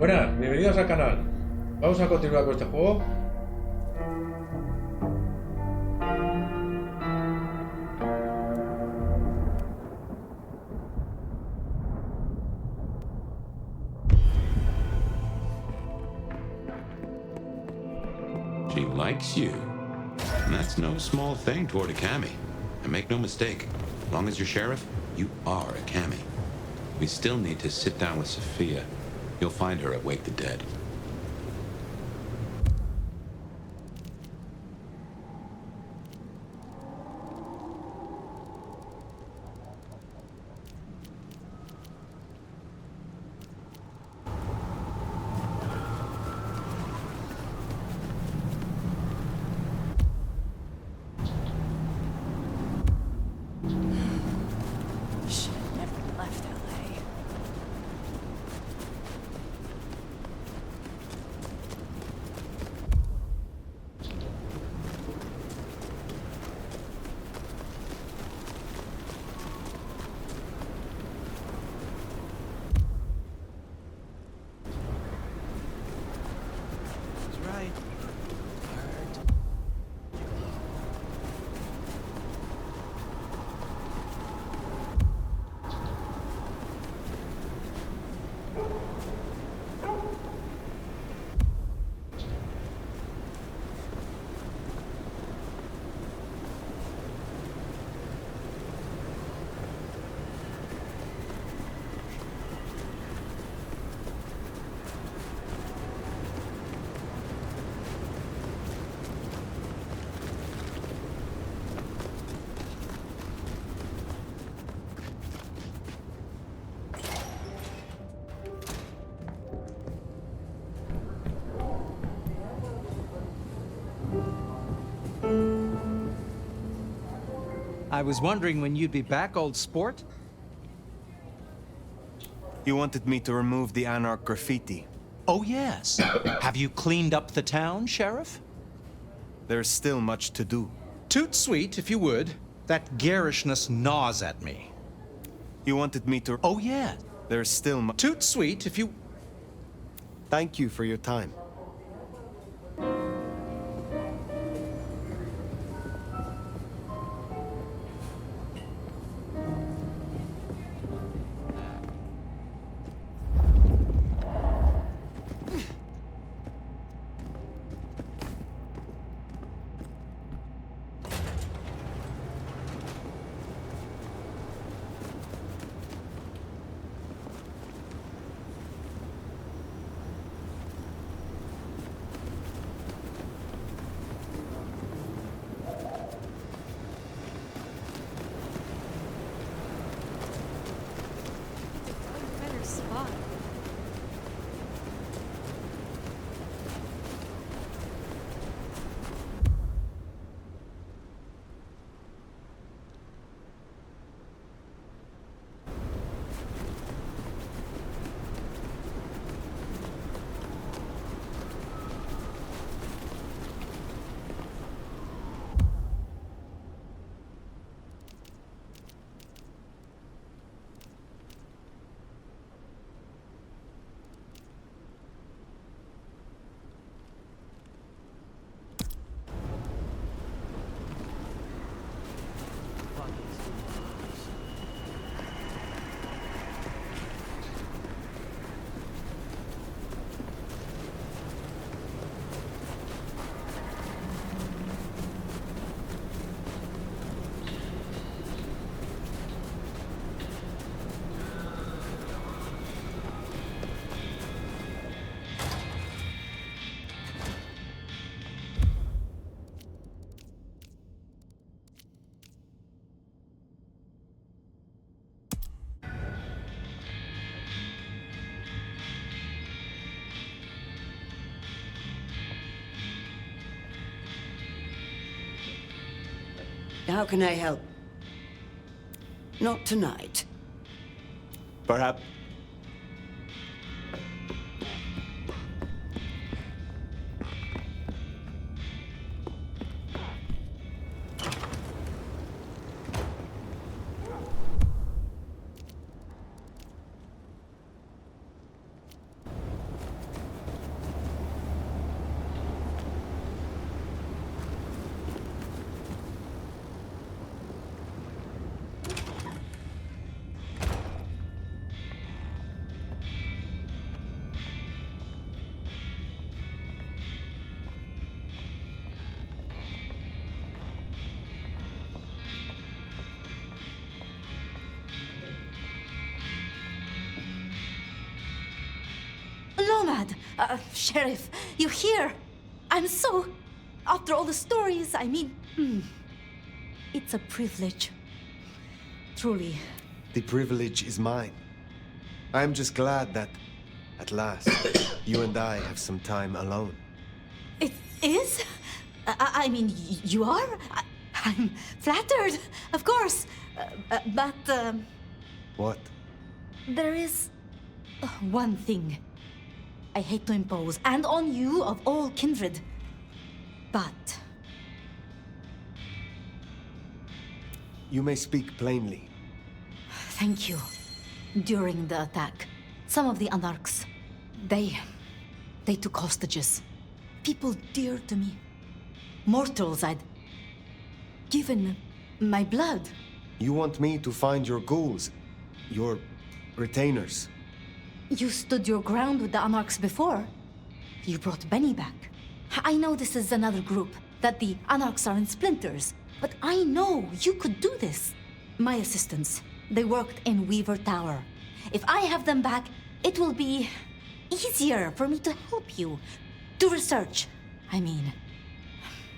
Buenas, bienvenidos al canal. Vamos a continuar con este juego. She likes you. And that's no small thing toward a Cammy. And make no mistake, as long as you're sheriff, you are a Cammy. We still need to sit down with Sophia. You'll find her at Wake the Dead. I was wondering when you'd be back, old sport. You wanted me to remove the Anarch graffiti. Oh, yes. Have you cleaned up the town, Sheriff? There's still much to do. Toot sweet, if you would. That garishness gnaws at me. You wanted me to... Oh, yeah. There's still much... Toot sweet, if you... Thank you for your time. How can I help? Not tonight. Perhaps... nomad. Sheriff, you here? I'm so... After all the stories, I mean... It's a privilege. Truly. The privilege is mine. I am just glad that, at last, you and I have some time alone. It is? I mean, you are? I'm flattered, of course. But, What? there is one thing I hate to impose, and on you of all kindred. But You may speak plainly. thank you. During the attack, some of the anarchs, they took hostages. People dear to me. Mortals I'd given my blood. You want me to find your ghouls, your retainers. You stood your ground with the anarchs before. You brought Benny back. I know this is another group, that the anarchs are in splinters, but I know you could do this. My assistants, they worked in Weaver Tower. If I have them back, it will be easier for me to help you. Do research, I mean.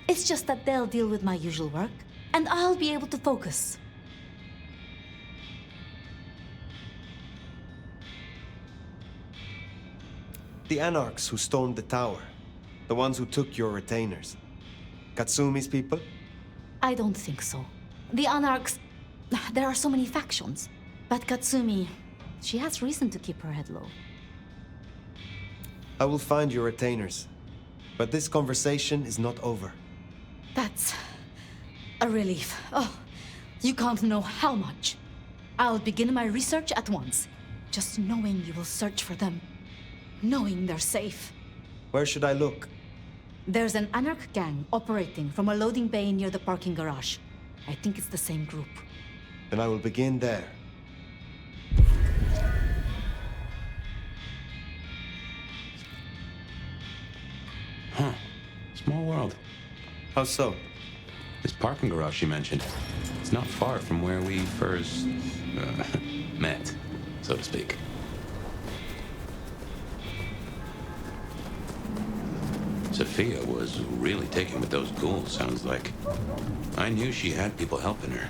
It's just that they'll deal with my usual work, and I'll be able to focus. The anarchs who stormed the tower. The ones who took your retainers. Katsumi's people? I don't think so. The anarchs, there are so many factions. But Katsumi, she has reason to keep her head low. I will find your retainers. But this conversation is not over. That's a relief. Oh, you can't know how much. I'll begin my research at once. Just knowing you will search for them. Knowing they're safe. Where should I look? There's an anarch gang operating from a loading bay near the parking garage. I think it's the same group. Then I will begin there. Huh. Small world. How so? This parking garage you mentioned, it's not far from where we first met, so to speak. Sophia was really taken with those ghouls, sounds like. I knew she had people helping her.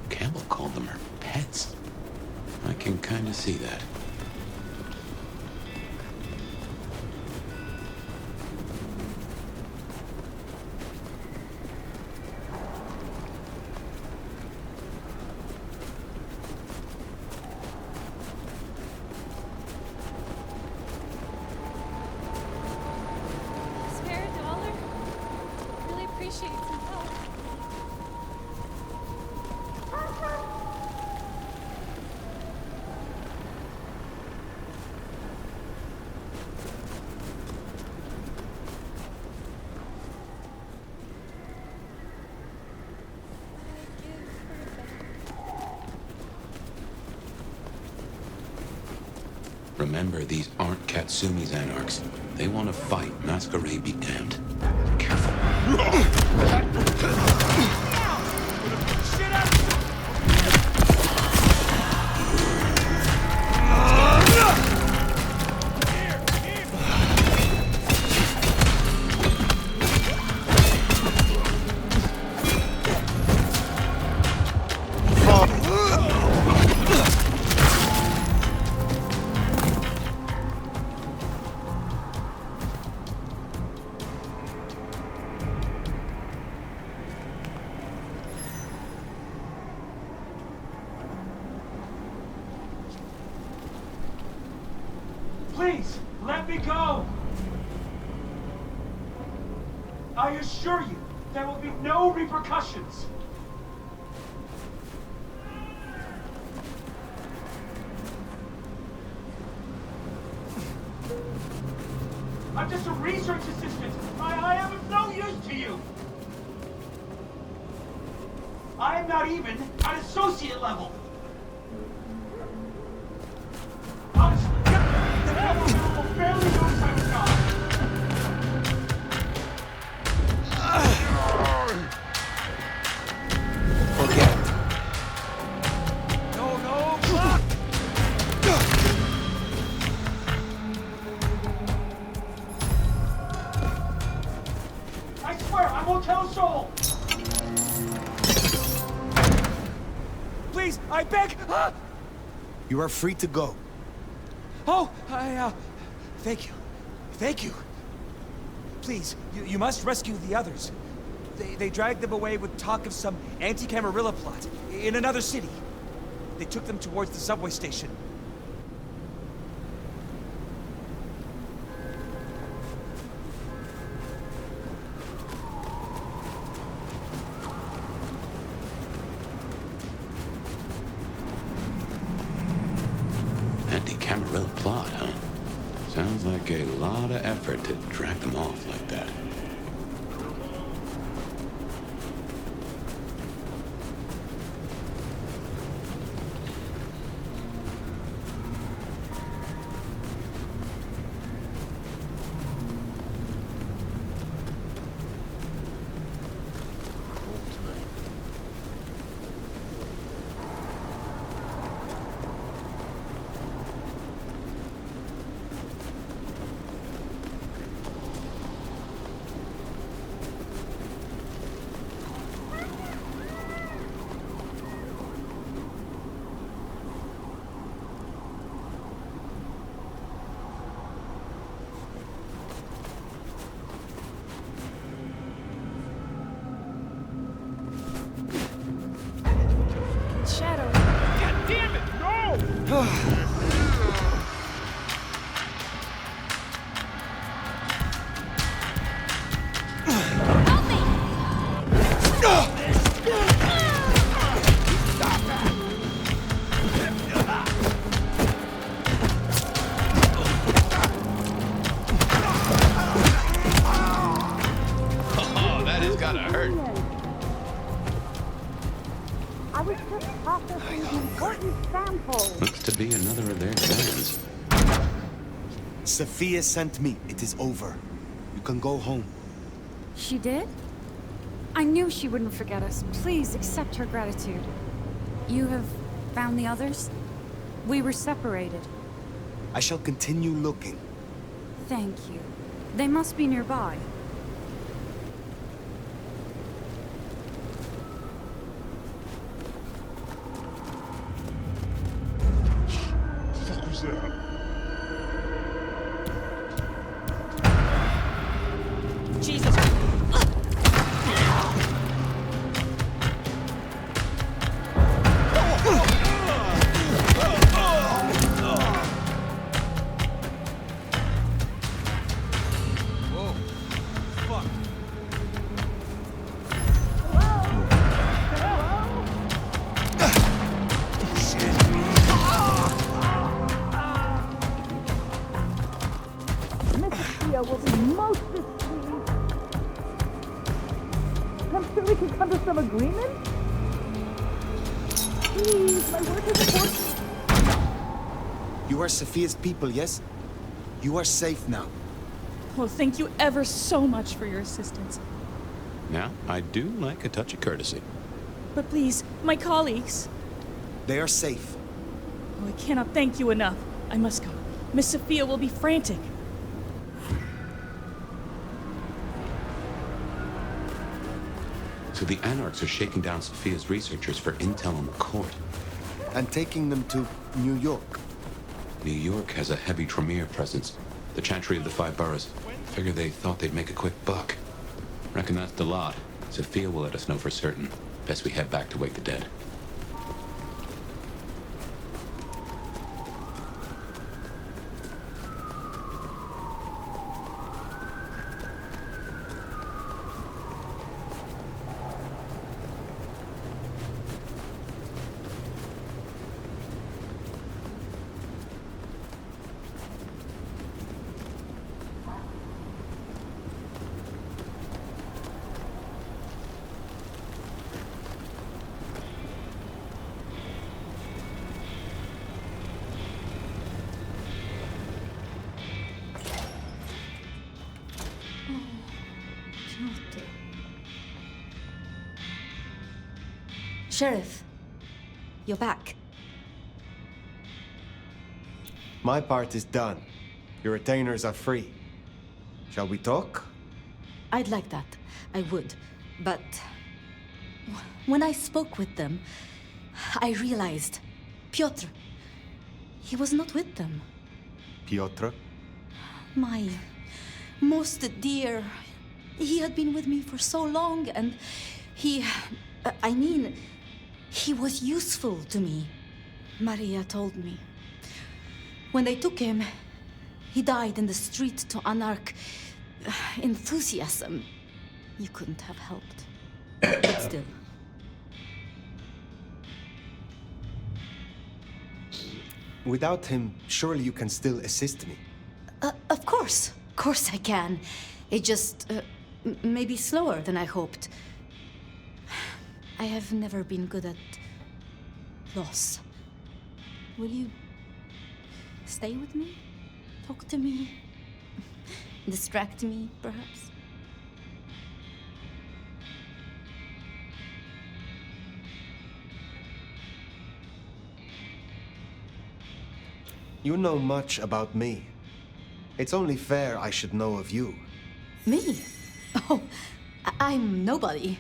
Campbell called them her pets. I can kind of see that. Spare a dollar? Really appreciate some help. Remember, these aren't Katsumi's anarchs. They want to fight. Masquerade be damned. Careful. Please, let me go! I assure you, there will be no repercussions. I'm just a research assistant. I am of no use to you. I am not even at associate level. Honestly, the government barely knows I'm a god. Forget. No, no. won't tell a soul! Please, I beg! Ah! You are free to go. Oh, thank you. Thank you. Please, you must rescue the others. They dragged them away with talk of some anti-Camarilla plot in another city. They took them towards the subway station. Anti-Camarilla plot, huh? Sounds like a lot of effort to drag them off like that. Shadow. God damn it! No! Help me! Oh, that has gotta hurt. I was just processing the important sample. Looks to be another of their plans. Sophia sent me. It is over. You can go home. She did? I knew she wouldn't forget us. Please accept her gratitude. You have found the others? We were separated. I shall continue looking. Thank you. They must be nearby. Fuck was that? Jesus. Mrs. Theo will be most displeased. I'm sure we can come to some agreement? Please, my work is important. You are Sophia's people, yes? You are safe now. Well, thank you ever so much for your assistance. Now, I do like a touch of courtesy. But please, my colleagues. They are safe. Oh, I cannot thank you enough. I must go. Miss Sophia will be frantic. So the Anarchs are shaking down Sophia's researchers for intel on the court. And taking them to New York. New York has a heavy Tremere presence. The Chantry of the Five Boroughs. Figure they thought they'd make a quick buck. Reckon that's the lot. Sophia will let us know for certain. Best we head back to wake the dead. Sheriff, you're back. My part is done. Your retainers are free. Shall we talk? I'd like that. I would. But when I spoke with them, I realized Piotr, he was not with them. Piotr? My most dear. He had been with me for so long, and he was useful to me. Maria told me. When they took him, he died in the street to Anarch enthusiasm. You couldn't have helped. But still. Without him, surely you can still assist me. Of course. Of course I can. It just maybe slower than I hoped. I have never been good at loss. Will you stay with me? Talk to me? Distract me, perhaps? You know much about me. It's only fair I should know of you. Me? Oh, I'm nobody.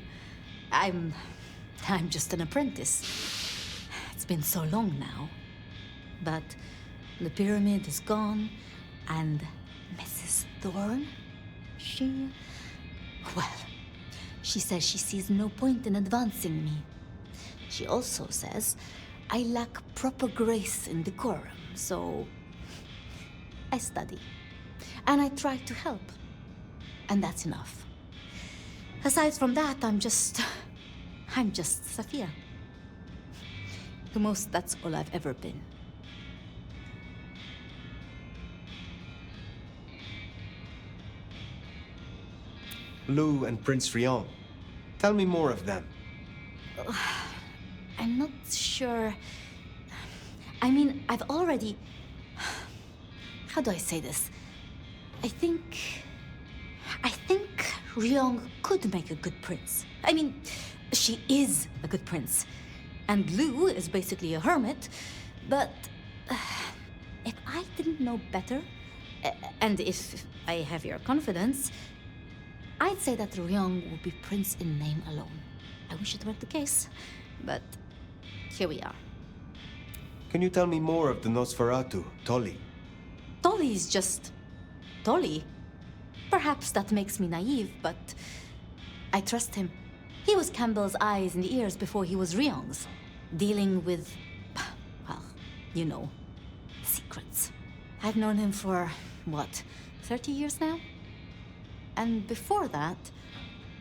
I'm just an apprentice. It's been so long now. But the pyramid is gone, and Mrs. Thorne, well, she says she sees no point in advancing me. She also says I lack proper grace and decorum, so I study. And I try to help. And that's enough. Aside from that, I'm just Saphir. The most, that's all I've ever been. Lou and Prince Rion. Tell me more of them. I'm not sure. I mean, I've already... How do I say this? I think Ryong could make a good prince. I mean, she is a good prince. And Lou is basically a hermit. But if I didn't know better, and if I have your confidence, I'd say that Ryong will be prince in name alone. I wish it weren't the case, but here we are. Can you tell me more of the Nosferatu, Tolly? Tolly's just Tolly. Perhaps that makes me naive, but I trust him. He was Campbell's eyes and ears before he was Ryong's, dealing with, well, you know, secrets. I've known him for, what, 30 years now? And before that,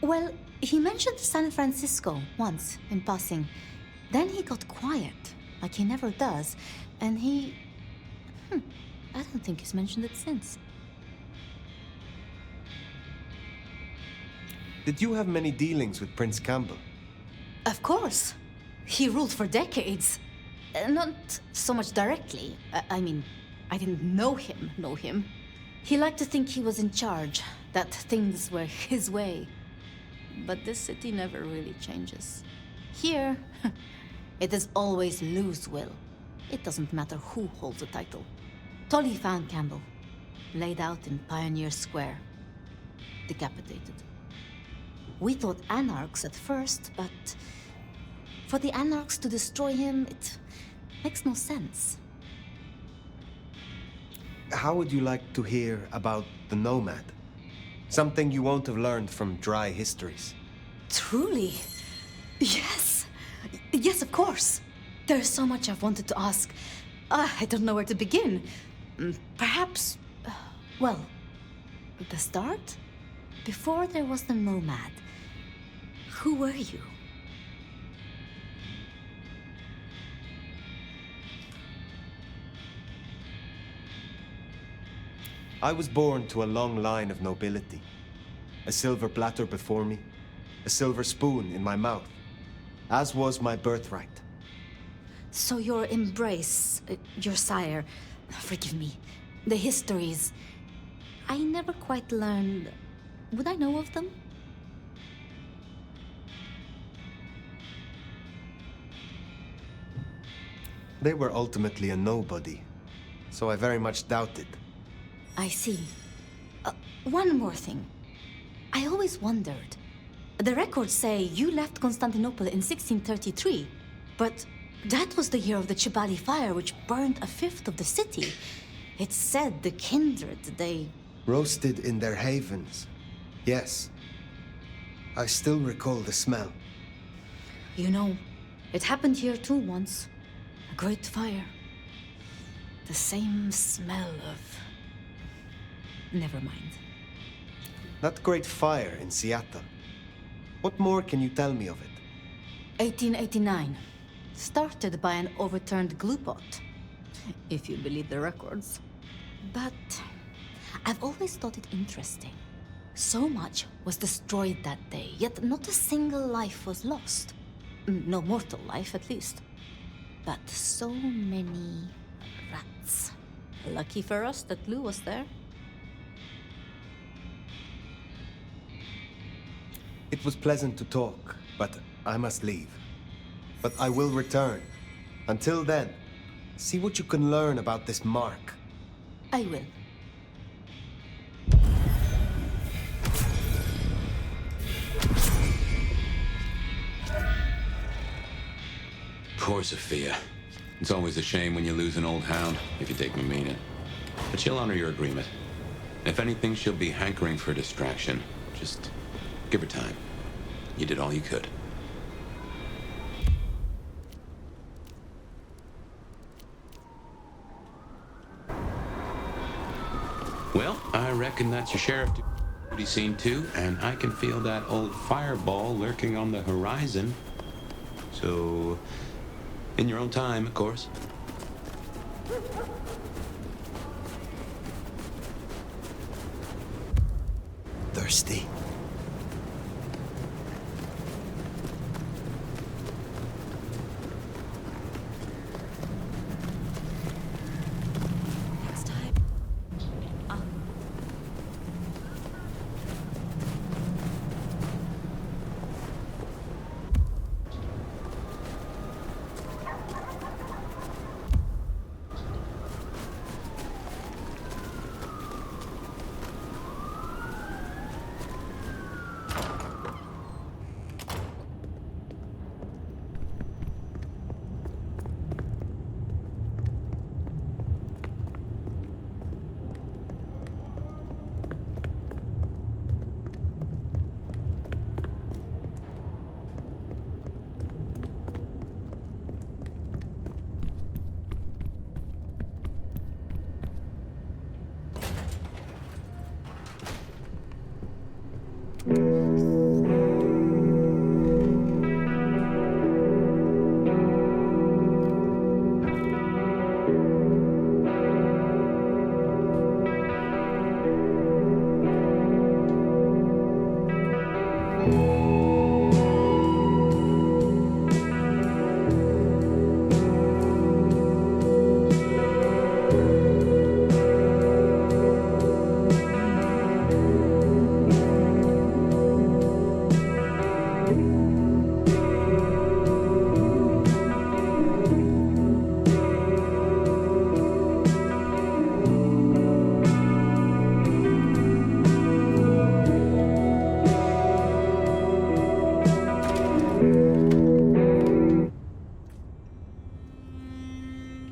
well, he mentioned San Francisco once, in passing. Then he got quiet, like he never does, and I don't think he's mentioned it since. Did you have many dealings with Prince Campbell? Of course. He ruled for decades. Not so much directly. I mean, I didn't know him. He liked to think he was in charge, that things were his way. But this city never really changes. Here, it is always Lou's will. It doesn't matter who holds the title. Tolly found Campbell, laid out in Pioneer Square, decapitated. We thought anarchs at first, but for the anarchs to destroy him, it makes no sense. How would you like to hear about the Nomad? Something you won't have learned from dry histories. Truly? Yes. Yes, of course. There's so much I've wanted to ask. I don't know where to begin. Perhaps, well, the start? Before there was the Nomad, who were you? I was born to a long line of nobility. A silver platter before me, a silver spoon in my mouth, as was my birthright. So your embrace, your sire, forgive me, the histories, I never quite learned. Would I know of them? They were ultimately a nobody, so I very much doubt it. I see. One more thing. I always wondered. The records say you left Constantinople in 1633, but that was the year of the Chibali fire, which burned a fifth of the city. It's said the kindred, they... Roasted in their havens. Yes. I still recall the smell. You know, it happened here too once. A great fire. The same smell of... Never mind. That great fire in Seattle. What more can you tell me of it? 1889. Started by an overturned glue pot. If you believe the records. But I've always thought it interesting. So much was destroyed that day, yet not a single life was lost. No mortal life, at least. But so many rats. Lucky for us that glue was there. It was pleasant to talk, but I must leave. But I will return. Until then, see what you can learn about this mark. I will. Poor Sophia. It's always a shame when you lose an old hound, if you take me meaning. But she'll honor your agreement. If anything, she'll be hankering for distraction. Just give her time. You did all you could. Well, I reckon that's your sheriff duty scene too, and I can feel that old fireball lurking on the horizon. So, in your own time, of course. Thirsty. Next time.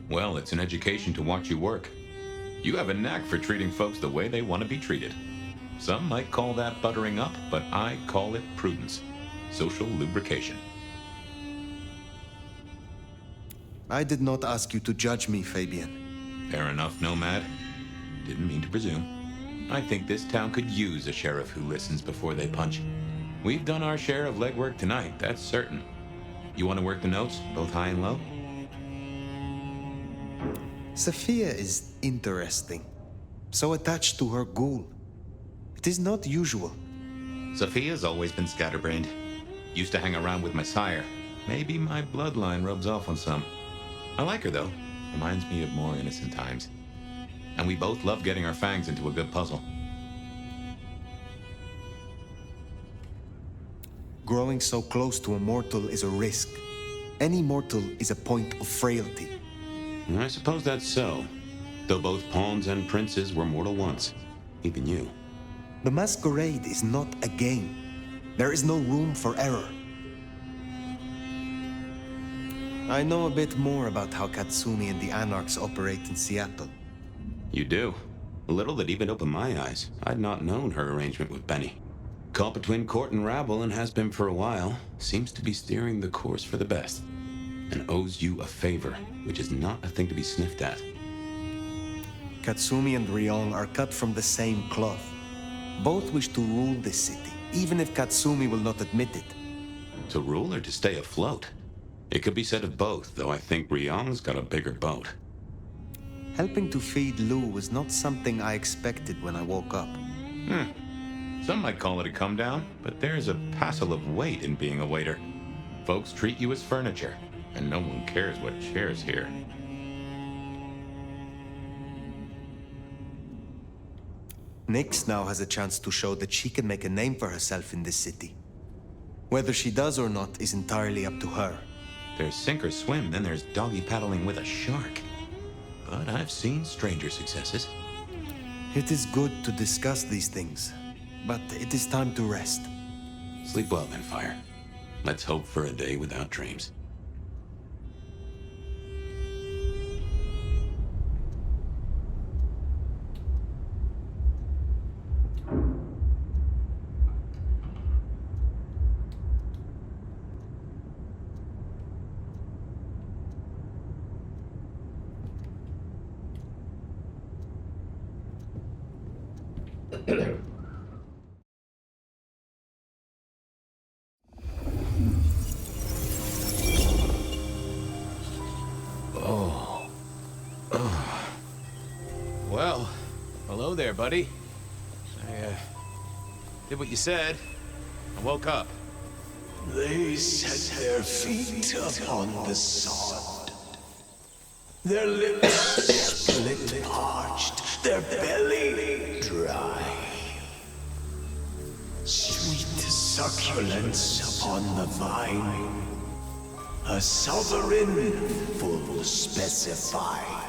Well, it's an education to watch you work. You have a knack for treating folks the way they want to be treated. Some might call that buttering up, but I call it prudence. Social lubrication. I did not ask you to judge me, Fabian. Fair enough, Nomad. Didn't mean to presume. I think this town could use a sheriff who listens before they punch. We've done our share of legwork tonight, that's certain. You want to work the notes, both high and low? Sophia is interesting. So attached to her ghoul. It is not usual. Sophia's always been scatterbrained. Used to hang around with my sire. Maybe my bloodline rubs off on some. I like her, though. Reminds me of more innocent times. And we both love getting our fangs into a good puzzle. Growing so close to a mortal is a risk. Any mortal is a point of frailty. I suppose that's so. Though both pawns and princes were mortal once. Even you. The Masquerade is not a game. There is no room for error. I know a bit more about how Katsumi and the Anarchs operate in Seattle. You do? A little that even opened my eyes. I'd not known her arrangement with Benny. Caught between court and rabble and has been for a while. Seems to be steering the course for the best. And owes you a favor, which is not a thing to be sniffed at. Katsumi and Ryong are cut from the same cloth. Both wish to rule this city, even if Katsumi will not admit it. To rule or to stay afloat? It could be said of both, though I think Ryong's got a bigger boat. Helping to feed Lou was not something I expected when I woke up. Some might call it a come down, but there's a passel of weight in being a waiter. Folks treat you as furniture, and no one cares what shares here. Nyx now has a chance to show that she can make a name for herself in this city. Whether she does or not is entirely up to her. There's sink or swim, then there's doggy paddling with a shark. But I've seen stranger successes. It is good to discuss these things, but it is time to rest. Sleep well then, Phyre. Let's hope for a day without dreams. Well, hello there, buddy. I, did what you said. I woke up. They set their feet upon the sod. Their lips split parched, their belly dry. Sweet succulence upon the vine. A sovereign full specified.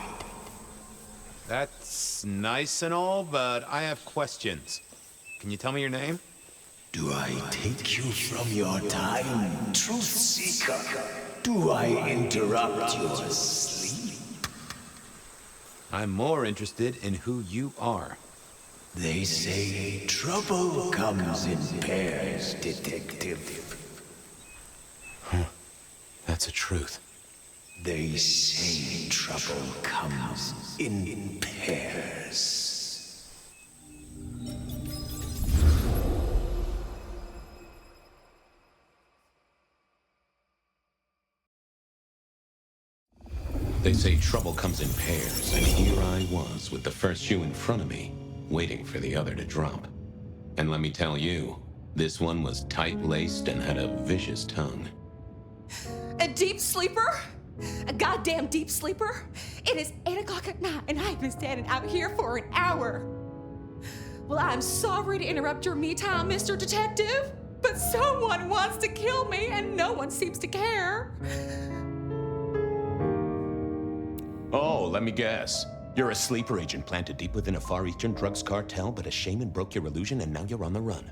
That's nice and all, but I have questions. Can you tell me your name? Do I take you from your time, truth seeker? Do I interrupt your sleep? I'm more interested in who you are. They say trouble comes in pairs, detective. That's a truth. They say trouble comes in pairs. They say trouble comes in pairs, and here I was with the first shoe in front of me, waiting for the other to drop. And let me tell you, this one was tight-laced and had a vicious tongue. A deep sleeper? A goddamn deep sleeper? It is 8 o'clock at night and I've been standing out here for an hour. Well, I'm sorry to interrupt your me time, Mr. Detective, but someone wants to kill me and no one seems to care. Oh, let me guess. You're a sleeper agent planted deep within a Far Eastern drugs cartel, but a shaman broke your illusion and now you're on the run.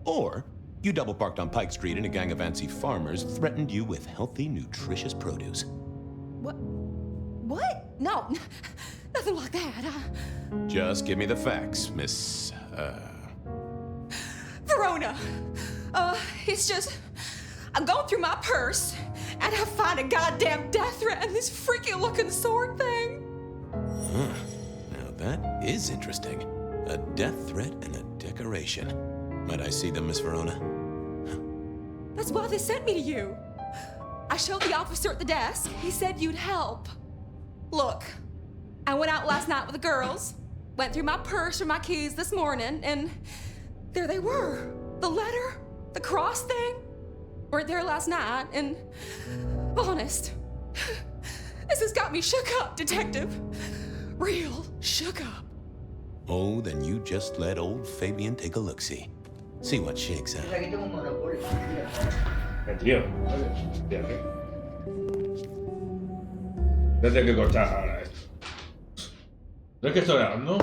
Or you double parked on Pike Street and a gang of antsy farmers threatened you with healthy, nutritious produce. What? No, nothing like that. Just give me the facts, Miss, Verona. It's just, I'm going through my purse and I find a goddamn death threat and this freaky looking sword thing. Huh. Now that is interesting. A death threat and a decoration. Might I see them, Miss Verona? That's why they sent me to you. I showed the officer at the desk. He said you'd help. Look, I went out last night with the girls, went through my purse for my keys this morning, and there they were. The letter, the cross thing, weren't there last night, and honest, this has got me shook up, Detective. Real shook up. Oh, then you just let old Fabian take a look-see. See what shakes out. Tío, fíjate. Desde que cortar ahora esto. ¿No es que estoy grabando?